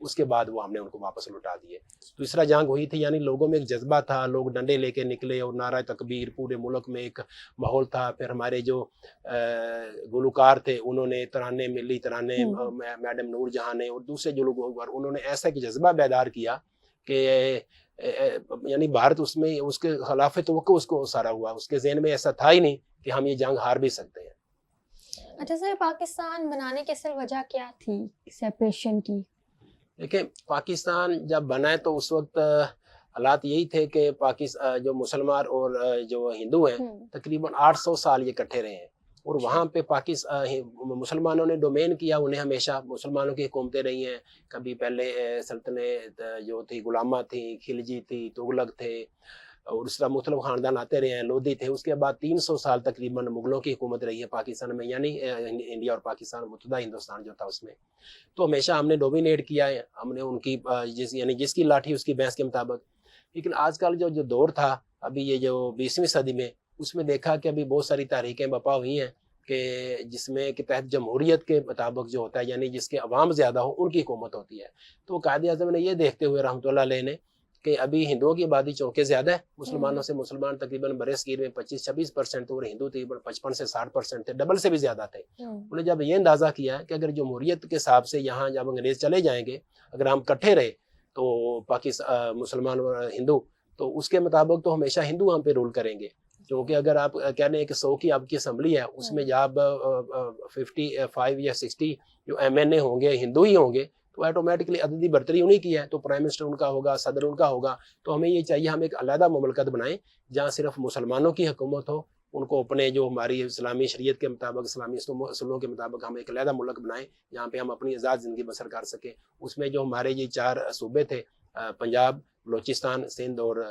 اس کے بعد وہ ہم نے ان کو واپس لوٹا دیے. دوسرا جنگ ہوئی تھی, یعنی لوگوں میں ایک جذبہ تھا, لوگ ڈنڈے لے کے نکلے اور نعرہ تکبیر, پورے ملک میں ایک ماحول تھا. پھر ہمارے جو گلوکار تھے انہوں نے ترانے, ملی ترانے, میڈم نور جہاں نے اور دوسرے جو لوگ انہوں نے ایسا ایک جذبہ بیدار کیا کہ یعنی بھارت اس میں اس کے خلاف توقع اس کو سارا ہوا. اس کے ذہن میں ایسا تھا ہی نہیں کہ ہم یہ جنگ ہار بھی سکتے ہیں. اچھا سر, پاکستان بنانے کی اصل وجہ کیا تھی سیپریشن کی؟ دیکھیں, پاکستان جب بنا ہے تو اس وقت حالات یہی تھے کہ پاکستان جو مسلمان اور جو ہندو ہیں تقریباً 800 سال یہ اکٹھے رہے ہیں, اور وہاں پہ مسلمانوں نے ڈومین کیا, انہیں ہمیشہ مسلمانوں کی حکومتیں رہی ہیں. کبھی پہلے سلطنت جو تھی غلامہ تھی, خلجی تھی, تغلق تھے, اور اس طرح مختلف خاندان آتے رہے ہیں, لودھی تھے. اس کے بعد 300 سال تقریباً مغلوں کی حکومت رہی ہے پاکستان میں, یعنی انڈیا اور پاکستان متحدہ ہندوستان جو تھا اس میں. تو ہمیشہ ہم نے ڈومینیٹ کیا ہے, ہم نے ان کی یعنی جس کی لاٹھی اس کی بھینس کے مطابق. لیکن آج کل جو دور تھا ابھی یہ جو 20ویں صدی میں, اس میں دیکھا کہ ابھی بہت ساری تحریکیں برپا ہوئی ہیں کہ جس میں کے تحت جمہوریت کے مطابق جو ہوتا ہے, یعنی جس کے عوام زیادہ ہو ان کی حکومت ہوتی ہے. تو قائد اعظم نے یہ دیکھتے ہوئے رحمۃ اللہ علیہ نے کہ ابھی ہندوؤں کی آبادی چونکہ زیادہ ہے مسلمانوں سے, مسلمان تقریباً برِ صغیر میں 25-26% تھے اور ہندو تقریباً 55 سے 60% تھے, ڈبل سے بھی زیادہ تھے. انہوں نے جب یہ اندازہ کیا کہ اگر جمہوریت کے حساب سے یہاں جب انگریز چلے جائیں گے, اگر ہم اکٹھے رہے تو پاکستان مسلمان اور ہندو, تو اس کے مطابق تو ہمیشہ ہندو ہم پہ رول کریں گے. کیونکہ اگر آپ کہہ رہے ہیں کہ 100 کی آپ کی اسمبلی ہے, اس میں جب 55 یا 60 جو MNA ہوں گے ہندو ہی ہوں گے, تو آٹومیٹکلی عددی برتری انہیں کی ہے, تو پرائم منسٹر ان کا ہوگا, صدر ان کا ہوگا. تو ہمیں یہ چاہیے ہم ایک علیحدہ مملکت بنائیں جہاں صرف مسلمانوں کی حکومت ہو, ان کو اپنے جو ہماری اسلامی شریعت کے مطابق, اسلامی اصولوں کے مطابق ہم ایک علیحدہ ملک بنائیں جہاں پہ ہم اپنی آزاد زندگی بسر کر سکیں. اس میں جو ہمارے یہ 4 صوبے تھے, پنجاب, بلوچستان, سندھ اور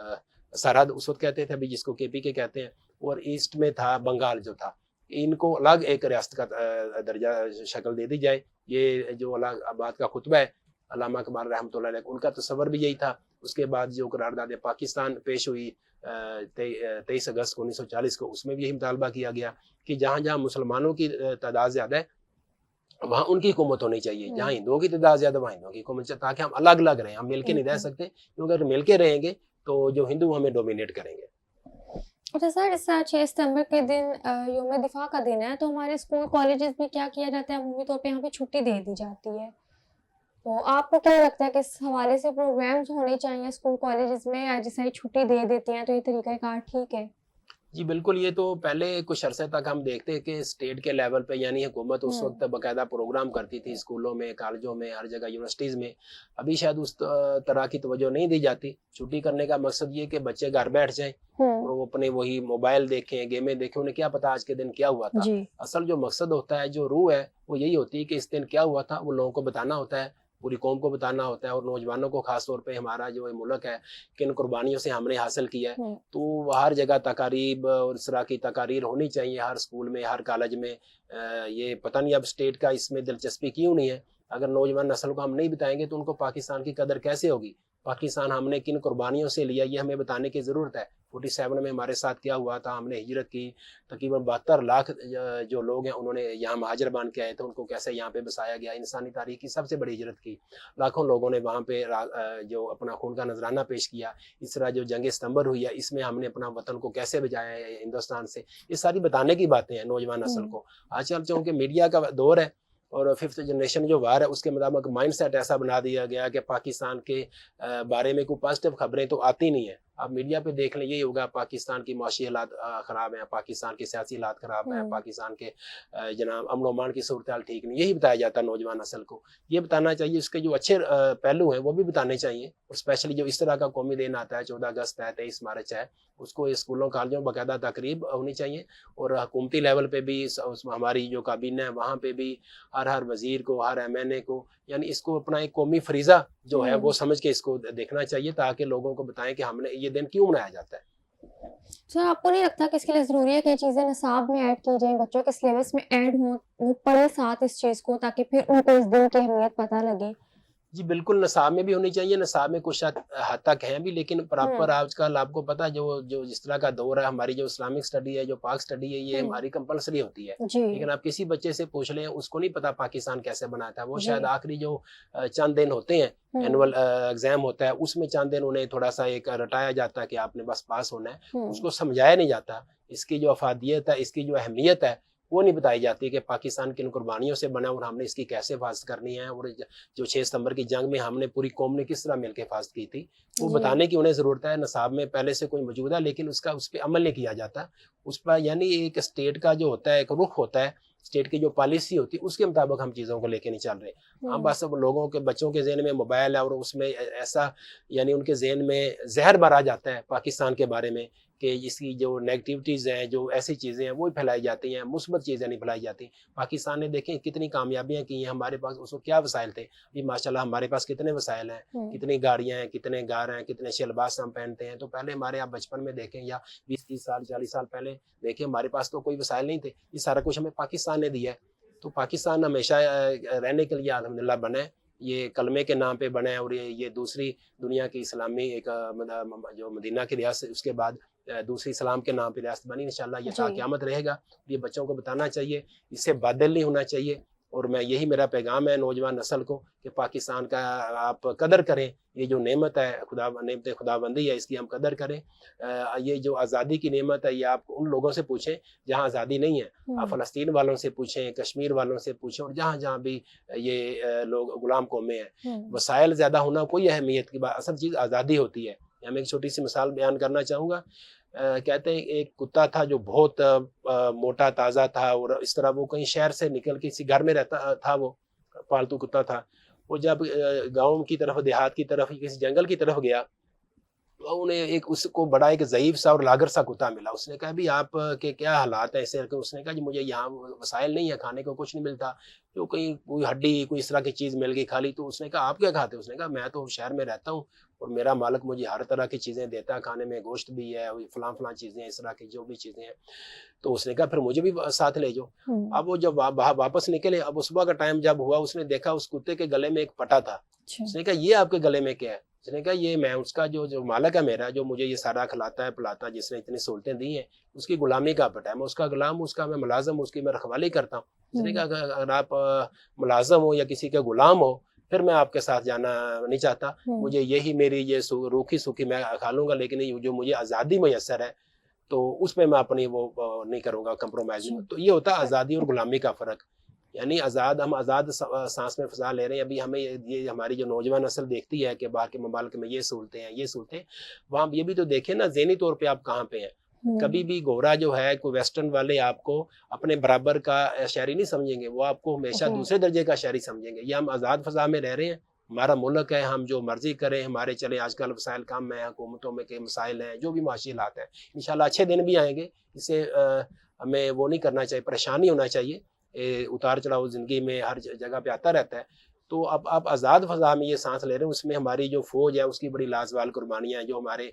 سرحد اس وقت کہتے تھے, ابھی جس کو KP کے کہتے ہیں, اور ایسٹ میں تھا بنگال جو تھا, ان کو الگ ایک ریاست کا درجہ شکل دے دی جائے. یہ جو الہ آباد کا خطبہ ہے علامہ اقبال رحمۃ اللہ علیہ, ان کا تصور بھی یہی تھا. اس کے بعد جو قرارداد پاکستان پیش ہوئی 23 اگست 1940 کو, اس میں بھی یہی مطالبہ کیا گیا کہ جہاں جہاں مسلمانوں کی تعداد زیادہ ہے وہاں ان کی حکومت ہونی چاہیے, جہاں ہندوؤں کی تعداد زیادہ وہاں ہندوؤں کی حکومت چاہیے, تاکہ ہم الگ الگ رہیں, ہم مل کے نہیں رہ سکتے, کیونکہ اگر مل کے رہیں گے تو جو ہندو ہمیں ڈومینیٹ کریں گے. اچھا سر, اس 6 ستمبر کے دن یوم دفاع کا دن ہے, تو ہمارے اسکول کالجز میں کیا کیا جاتا ہے؟ عمومی طور پہ یہاں پہ چھٹی دے دی جاتی ہے, تو آپ کو کیا لگتا ہے کہ اس حوالے سے پروگرامز ہونے چاہیے اسکول کالجز میں, یا جیسے چھٹی دے دیتی ہیں تو یہ طریقہ کار ٹھیک ہے؟ جی بالکل, یہ تو پہلے کچھ عرصے تک ہم دیکھتے ہیں کہ اسٹیٹ کے لیول پہ, یعنی حکومت اس وقت باقاعدہ پروگرام کرتی تھی اسکولوں میں, کالجوں میں, ہر جگہ, یونیورسٹیز میں. ابھی شاید اس طرح کی توجہ نہیں دی جاتی. چھٹی کرنے کا مقصد یہ کہ بچے گھر بیٹھ جائیں اور وہ اپنے وہی موبائل دیکھیں, گیمیں دیکھیں, انہیں کیا پتا آج کے دن کیا ہوا تھا. اصل جو مقصد ہوتا ہے, جو روح ہے, وہ یہی ہوتی ہے کہ اس دن کیا ہوا تھا وہ لوگوں کو بتانا ہوتا ہے, پوری قوم کو بتانا ہوتا ہے, اور نوجوانوں کو خاص طور پہ ہمارا جو ملک ہے کن قربانیوں سے ہم نے حاصل کیا ہے. تو ہر جگہ تقاریب اور اس طرح کی تقاریر ہونی چاہیے, ہر اسکول میں, ہر کالج میں. یہ پتہ نہیں اب اسٹیٹ کا اس میں دلچسپی کیوں نہیں ہے. اگر نوجوان نسل کو ہم نہیں بتائیں گے تو ان کو پاکستان کی قدر کیسے ہوگی, پاکستان ہم نے کن قربانیوں سے لیا, یہ ہمیں بتانے کی ضرورت ہے. 47 میں ہمارے ساتھ کیا ہوا تھا, ہم نے ہجرت کی, تقریباً 72 لاکھ جو لوگ ہیں انہوں نے یہاں مہاجر بن کے آئے تھے, ان کو کیسے یہاں پہ بسایا گیا. انسانی تاریخ کی سب سے بڑی ہجرت کی, لاکھوں لوگوں نے وہاں پہ جو اپنا خون کا نذرانہ پیش کیا. اس طرح جو جنگ ستمبر ہوئی ہے, اس میں ہم نے اپنا وطن کو کیسے بچایا ہے ہندوستان سے, یہ ساری بتانے کی باتیں ہیں نوجوان نسل کو. آج کل چونکہ میڈیا کا دور ہے اور 5th جنریشن جو وار ہے, اس کے مطابق مائنڈ سیٹ ایسا بنا دیا گیا کہ پاکستان کے بارے میں کوئی پازیٹیو خبریں تو آتی نہیں ہیں. آپ میڈیا پہ دیکھ لیں, یہی ہوگا پاکستان کی معاشی حالات خراب ہیں, پاکستان کے سیاسی حالات خراب ہیں, پاکستان کے جناب امن و امان کی صورتحال ٹھیک نہیں. یہی بتایا جاتا ہے نوجوان نسل کو. یہ بتانا چاہیے, اس کے جو اچھے پہلو ہیں وہ بھی بتانے چاہیے, اور اسپیشلی جو اس طرح کا قومی دن آتا ہے 14 اگست ہے, 23 مارچ ہے, اس کو اسکولوں کالجوں باقاعدہ تقریب ہونی چاہیے. اور حکومتی لیول پہ بھی ہماری جو کابینہ ہے وہاں پہ بھی ہر وزیر کو, ہر MNA کو, یعنی اس کو اپنا ایک قومی فریضہ جو ہے وہ سمجھ کے اس کو دیکھنا چاہیے, تاکہ لوگوں کو بتائیں کہ ہم نے یہ دن کیوں منایا جاتا ہے. سر, آپ کو نہیں لگتا کہ اس کے لیے ضروری ہے کہ یہ چیزیں نصاب میں ایڈ کی جائیں, بچوں کے سلیبس میں ایڈ ہوں, وہ پڑھیں ساتھ اس چیز کو, تاکہ پھر ان کو اس دن کی اہمیت پتہ لگے؟ جی بالکل نصاب میں بھی ہونی چاہیے، نصاب میں کچھ حد تک ہیں بھی، لیکن پراپر آج کل آپ کو پتا جو جس طرح کا دور ہے، ہماری جو اسلامک اسٹڈی ہے، جو پاک اسٹڈی ہے، یہ ہماری کمپلسری ہوتی ہے. لیکن آپ کسی بچے سے پوچھ لیں، اس کو نہیں پتا پاکستان کیسے بنا تھا. وہ شاید آخری جو چند دن ہوتے ہیں، اینول ایگزام ہوتا ہے، اس میں چند دن انہیں تھوڑا سا ایک رٹایا جاتا ہے کہ آپ نے بس پاس ہونا ہے. اس کو سمجھایا نہیں جاتا اس کی جو افادیت ہے، اس کی جو اہمیت ہے وہ نہیں بتائی جاتی کہ پاکستان کن قربانیوں سے بنا اور ہم نے اس کی کیسے حفاظت کرنی ہے، اور جو 6 ستمبر کی جنگ میں ہم نے پوری قوم نے کس طرح مل کے حفاظت کی تھی، وہ بتانے کی انہیں ضرورت ہے. نصاب میں پہلے سے کوئی موجود ہے، لیکن اس پہ عمل نہیں کیا جاتا. اس پر یعنی ایک اسٹیٹ کا جو ہوتا ہے، ایک رخ ہوتا ہے، اسٹیٹ کی جو پالیسی ہوتی ہے، اس کے مطابق ہم چیزوں کو لے کے نہیں چل رہے. ہم بس اب لوگوں کے بچوں کے ذہن میں موبائل ہے، اور اس میں ایسا یعنی ان کے ذہن میں زہر بھرا جاتا ہے پاکستان کے بارے میں کہ اس کی جو نیگیٹیوٹیز ہیں، جو ایسی چیزیں ہیں وہ پھیلائی جاتی ہیں، مثبت چیزیں نہیں پھیلائی جاتی. پاکستان نے دیکھیں کتنی کامیابیاں کی ہیں. ہمارے پاس اس کو کیا وسائل تھے، ابھی ماشاءاللہ ہمارے پاس کتنے وسائل ہیں، کتنی گاڑیاں ہیں، کتنے گار ہیں، کتنے اچھے لباس ہم پہنتے ہیں. تو پہلے ہمارے آپ بچپن میں دیکھیں یا 20-30 سال 40 سال پہلے دیکھیں، ہمارے پاس تو کوئی وسائل نہیں تھے. یہ سارا کچھ ہمیں پاکستان نے دیا ہے. تو پاکستان ہمیشہ رہنے کے لیے الحمدللہ بنا ہے. یہ کلمے کے نام پہ بنا ہے، اور یہ دوسری دنیا کی اسلامی ایک جو مدینہ کی ریاست، اس کے بعد دوسری اسلام کے نام پہ ریاست بنی. انشاءاللہ یہ تا قیامت رہے گا. یہ بچوں کو بتانا چاہیے، اس سے بادل نہیں ہونا چاہیے. اور میں یہی میرا پیغام ہے نوجوان نسل کو کہ پاکستان کا آپ قدر کریں. یہ جو نعمت ہے، نعمت خدا بندی ہے، اس کی ہم قدر کریں. یہ جو آزادی کی نعمت ہے، یہ آپ ان لوگوں سے پوچھیں جہاں آزادی نہیں ہے. آپ فلسطین والوں سے پوچھیں، کشمیر والوں سے پوچھیں، اور جہاں جہاں بھی یہ لوگ غلام قومیں ہیں. وسائل زیادہ ہونا کوئی اہمیت کی بات، اصل چیز آزادی ہوتی ہے. میں ایک چھوٹی سی مثال بیان کرنا چاہوں گا. کہتے ہیں ایک کتا تھا جو بہت موٹا تازہ تھا، اور اس طرح وہ کہیں شہر سے نکل کے کسی گھر میں رہتا تھا. وہ پالتو کتا تھا. وہ جب گاؤں کی طرف، دیہات کی طرف، کسی جنگل کی طرف گیا، انہیں اس کو بڑا ایک ضعیف سا اور لاغر سا کتا ملا. اس نے کہا بھی آپ کے کیا حالات ہیں ایسے؟ اس نے کہا جی مجھے یہاں وسائل نہیں ہے، کھانے کو کچھ نہیں ملتا، جو کہیں کوئی ہڈی کوئی اس طرح کی چیز مل گئی کھا لی. تو اس نے کہا آپ کیا کھاتے؟ اس نے کہا میں تو شہر میں رہتا ہوں، اور میرا مالک مجھے ہر طرح کی چیزیں دیتا ہے کھانے میں، گوشت بھی ہے، فلاں چیزیں، اس طرح کی جو بھی چیزیں ہیں. تو اس نے کہا پھر مجھے بھی ساتھ لے جاؤ. اب وہ جب واپس نکلے، اب صبح کا ٹائم جب ہوا، اس نے دیکھا اس کتے کے گلے میں ایک پٹا تھا. اس نے کہا یہ آپ کے گلے میں کیا ہے؟ اس نے کہا یہ میں اس کا جو مالک ہے میرا، جو مجھے یہ سارا کھلاتا ہے پلاتا ہے، جس نے اتنی سہولتیں دی ہیں، اس کی غلامی کا پٹا ہے. میں اس کا غلام، اس کا میں ملازم، اس کی میں رکھوالی کرتا ہوں. اس نے کہا اگر آپ ملازم ہو یا کسی کے غلام ہو، پھر میں آپ کے ساتھ جانا نہیں چاہتا. مجھے یہی میری یہ روکھی سوکھی میں کھا لوں گا، لیکن جو مجھے آزادی میسر ہے تو اس پہ میں اپنی وہ نہیں کروں گا کمپرومائز. تو یہ ہوتا ہے آزادی اور غلامی کا فرق. یعنی ہم آزاد سانس میں فضا لے رہے ہیں. ابھی ہمیں یہ ہماری جو نوجوان نسل دیکھتی ہے کہ باہر کے ممالک میں یہ سہولتیں ہیں، یہ سہولتیں، وہاں یہ بھی تو دیکھیں نا ذہنی طور پہ آپ کہاں پہ ہیں. کبھی بھی گورا جو ہے، کوئی ویسٹرن والے آپ کو اپنے برابر کا شہری نہیں سمجھیں گے، وہ آپ کو ہمیشہ دوسرے درجے کا شہری سمجھیں گے. یہ ہم آزاد فضا میں رہ رہے ہیں، ہمارا ملک ہے، ہم جو مرضی کریں. ہمارے چلے آج کل وسائل کم ہیں، حکومتوں میں کے مسائل ہیں، جو بھی معاشی حالات ہیں. انشاءاللہ اچھے دن بھی آئیں گے. اس سے ہمیں وہ نہیں کرنا چاہیے، پریشان نہیں ہونا چاہیے. اتار چڑھاؤ زندگی میں ہر جگہ پہ آتا رہتا ہے. تو اب آپ آزاد فضا میں یہ سانس لے رہے ہیں، اس میں ہماری جو فوج ہے اس کی بڑی لازوال قربانیاں ہیں. جو ہمارے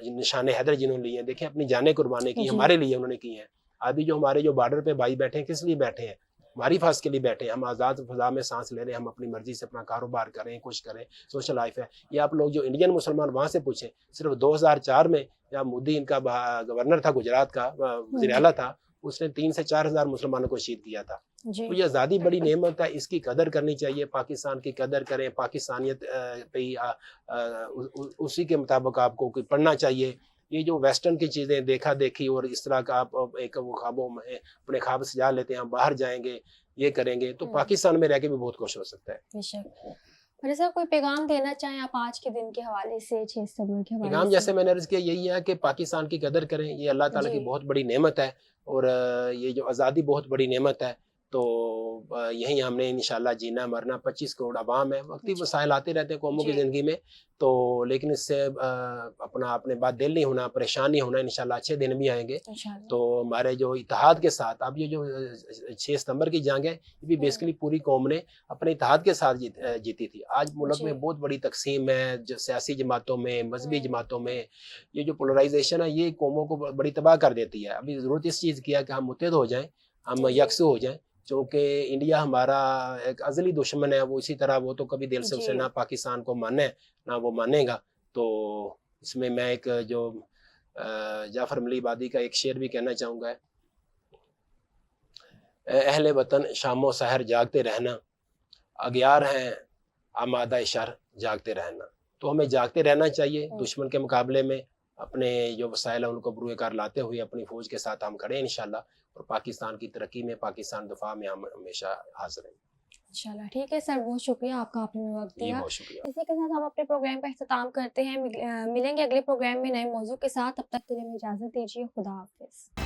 نشان حیدر جنہوں نے لی ہیں، دیکھیں اپنی جانیں قربانی کی ہمارے لیے انہوں نے کی ہیں. ابھی جو ہمارے جو بارڈر پہ بھائی بیٹھے ہیں، کس لیے بیٹھے ہیں؟ ہماری حفاظت کے لیے بیٹھے ہیں. ہم آزاد فضا میں سانس لے رہے ہیں، ہم اپنی مرضی سے اپنا کاروبار کریں، کچھ کریں، سوشل لائف ہے. یہ آپ لوگ جو انڈین مسلمان وہاں سے پوچھیں، صرف 2004 میں جب مودی ان کا گورنر تھا گجرات کا، وزیر اعلیٰ تھا، اس نے 3 سے 4 ہزار مسلمانوں کو شہید کیا تھا. تو یہ آزادی بڑی نعمت ہے، اس کی قدر کرنی چاہیے. پاکستان کی قدر کریں، پاکستانیت پہ اسی کے مطابق آپ کو پڑھنا چاہیے. یہ جو ویسٹرن کی چیزیں دیکھا دیکھی اور اس طرح کا آپ ایک خوابوں میں اپنے خواب سجا لیتے ہیں، ہم باہر جائیں گے، یہ کریں گے، تو پاکستان میں رہ کے بھی بہت خوش ہو سکتا ہے. سر کوئی پیغام دینا چاہیں آپ آج کے دن کے حوالے سے، 6 ستمبر کے حوالے سے؟ پیغام جیسے میں نے عرض کیا یہی ہے کہ پاکستان کی قدر کریں. یہ اللہ تعالیٰ کی بہت بڑی نعمت ہے، اور یہ جو آزادی بہت بڑی نعمت ہے. تو یہیں ہم نے انشاءاللہ جینا مرنا. 25 کروڑ عوام ہے، وقتی وسائل آتے رہتے ہیں قوموں کی زندگی میں، تو لیکن اس سے اپنے بات دل نہیں ہونا، پریشان نہیں ہونا. انشاءاللہ اچھے دن بھی آئیں گے. تو ہمارے جو اتحاد کے ساتھ اب یہ جو 6 ستمبر کی جنگ ہے، یہ بھی بیسیکلی پوری قوم نے اپنے اتحاد کے ساتھ جیتی تھی. آج ملک میں بہت بڑی تقسیم ہے، سیاسی جماعتوں میں، مذہبی جماعتوں میں. یہ جو پولرائزیشن ہے یہ قوموں کو بڑی تباہ کر دیتی ہے. ابھی ضرورت اس چیز کی ہے کہ ہم متحد ہو جائیں، ہم یکسو ہو جائیں. چونکہ انڈیا ہمارا ایک ازلی دشمن ہے، وہ اسی طرح وہ تو کبھی دل سے اسے جی نہ پاکستان کو مانے نہ وہ مانے گا. تو اس میں ایک جو جعفر ملی عبادی کا ایک شعر بھی کہنا چاہوں گا. اے اہل وطن شام و سحر جاگتے رہنا، اغیار ہیں آمادہ شر جاگتے رہنا. تو ہمیں جاگتے رہنا چاہیے دشمن کے مقابلے میں. اپنے جو وسائل ہیں ان کو بروئے کار لاتے ہوئے اپنی فوج کے ساتھ ہم کھڑے ہیں انشاءاللہ، اور پاکستان کی ترقی میں، پاکستان دفاع میں ہم ہمیشہ حاضر ہیں. انشاءاللہ. ٹھیک ہے سر، بہت شکریہ آپ کا، آپ نے وقت جی دیا. بہت شکریہ. اسی کے ساتھ ہم اپنے پروگرام کا اختتام کرتے ہیں. ملیں گے اگلے پروگرام میں نئے موضوع کے ساتھ. تب تک کے لیے ہمیں اجازت دیجیے. خدا حافظ.